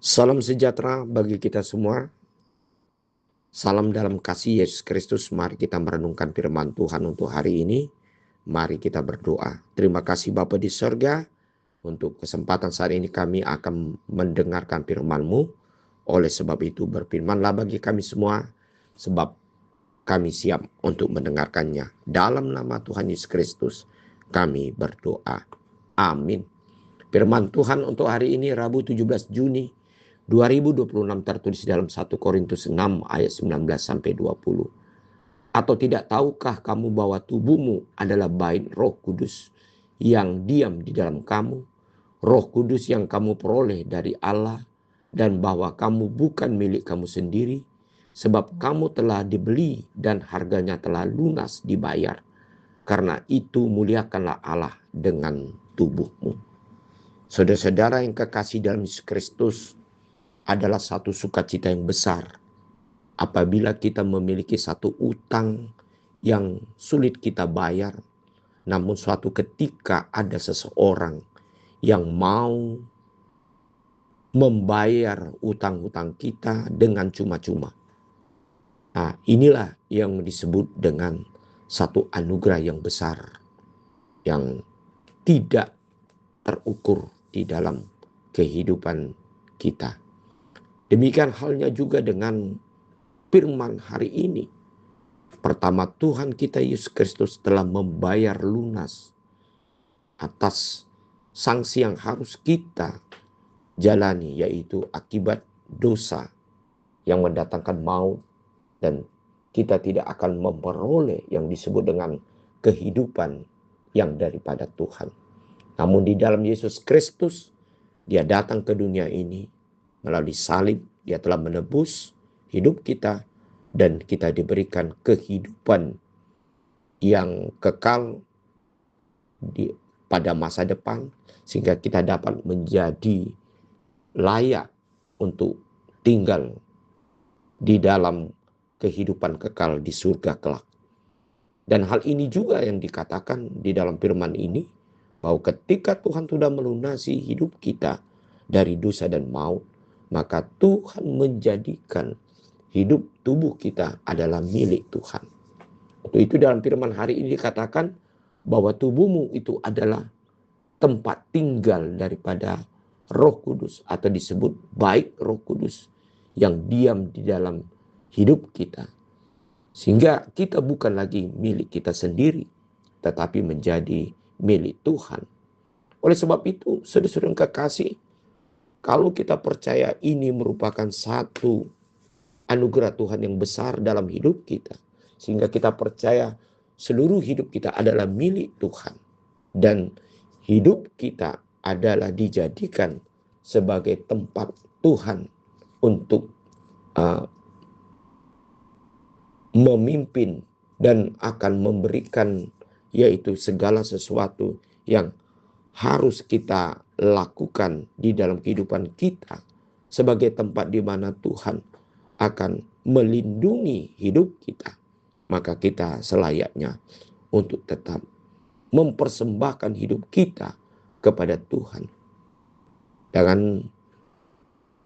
Salam sejahtera bagi kita semua. Salam dalam kasih Yesus Kristus. Mari kita merenungkan firman Tuhan untuk hari ini. Mari kita berdoa. Terima kasih Bapa di sorga. Untuk kesempatan saat ini kami akan mendengarkan firman-Mu. Oleh sebab itu berfirmanlah bagi kami semua. Sebab kami siap untuk mendengarkannya. Dalam nama Tuhan Yesus Kristus kami berdoa. Amin. Firman Tuhan untuk hari ini Rabu 17 Juni 2026 tertulis dalam 1 Korintus 6 ayat 19 sampai 20. Atau tidak tahukah kamu bahwa tubuhmu adalah bait Roh Kudus yang diam di dalam kamu, Roh Kudus yang kamu peroleh dari Allah, dan bahwa kamu bukan milik kamu sendiri, sebab kamu telah dibeli dan harganya telah lunas dibayar. Karena itu muliakanlah Allah dengan tubuhmu. Saudara-saudara yang kekasih dalam Yesus Kristus, adalah satu sukacita yang besar apabila kita memiliki satu utang yang sulit kita bayar, namun suatu ketika ada seseorang yang mau membayar utang-utang kita dengan cuma-cuma. Nah, inilah yang disebut dengan satu anugerah yang besar yang tidak terukur di dalam kehidupan kita. Demikian halnya juga dengan firman hari ini. Pertama, Tuhan kita Yesus Kristus telah membayar lunas atas sanksi yang harus kita jalani, yaitu akibat dosa yang mendatangkan maut, dan kita tidak akan memperoleh yang disebut dengan kehidupan yang daripada Tuhan. Namun di dalam Yesus Kristus, Dia datang ke dunia ini melalui salib. Dia telah menebus hidup kita dan kita diberikan kehidupan yang kekal pada masa depan, sehingga kita dapat menjadi layak untuk tinggal di dalam kehidupan kekal di surga kelak. Dan hal ini juga yang dikatakan di dalam firman ini, bahwa ketika Tuhan sudah melunasi hidup kita dari dosa dan maut, maka Tuhan menjadikan hidup tubuh kita adalah milik Tuhan. Untuk itu dalam firman hari ini dikatakan bahwa tubuhmu itu adalah tempat tinggal daripada Roh Kudus, atau disebut bait Roh Kudus yang diam di dalam hidup kita. Sehingga kita bukan lagi milik kita sendiri, tetapi menjadi milik Tuhan. Oleh sebab itu, saudara-saudara yang kekasih, kalau kita percaya ini merupakan satu anugerah Tuhan yang besar dalam hidup kita, sehingga kita percaya seluruh hidup kita adalah milik Tuhan, dan hidup kita adalah dijadikan sebagai tempat Tuhan untuk memimpin dan akan memberikan, yaitu segala sesuatu yang harus kita lakukan di dalam kehidupan kita sebagai tempat di mana Tuhan akan melindungi hidup kita. Maka kita selayaknya untuk tetap mempersembahkan hidup kita kepada Tuhan. Dengan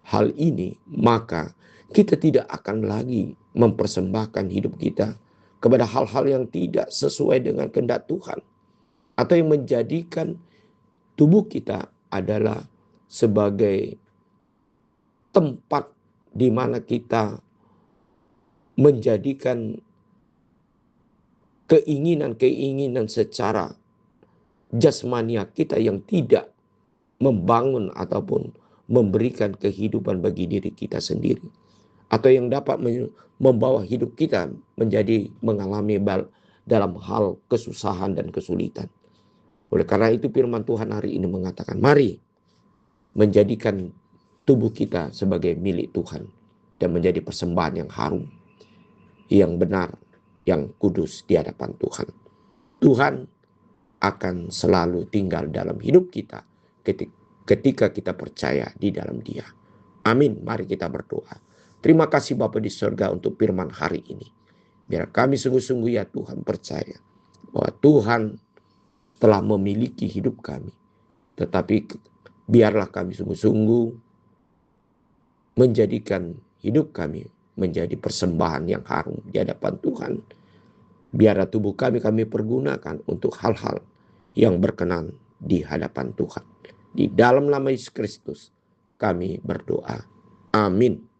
hal ini, maka kita tidak akan lagi mempersembahkan hidup kita kepada hal-hal yang tidak sesuai dengan kehendak Tuhan, atau yang menjadikan tubuh kita adalah sebagai tempat di mana kita menjadikan keinginan-keinginan secara jasmania kita yang tidak membangun ataupun memberikan kehidupan bagi diri kita sendiri, atau yang dapat membawa hidup kita menjadi mengalami dalam hal kesusahan dan kesulitan. Oleh karena itu firman Tuhan hari ini mengatakan, mari menjadikan tubuh kita sebagai milik Tuhan dan menjadi persembahan yang harum, yang benar, yang kudus di hadapan Tuhan. Tuhan akan selalu tinggal dalam hidup kita ketika kita percaya di dalam Dia. Amin. Mari kita berdoa. Terima kasih Bapa di surga untuk firman hari ini. Biar kami sungguh-sungguh ya Tuhan percaya bahwa Tuhan telah memiliki hidup kami. Tetapi biarlah kami sungguh-sungguh menjadikan hidup kami menjadi persembahan yang harum di hadapan Tuhan. Biarlah tubuh kami pergunakan untuk hal-hal yang berkenan di hadapan Tuhan. Di dalam nama Yesus Kristus kami berdoa. Amin.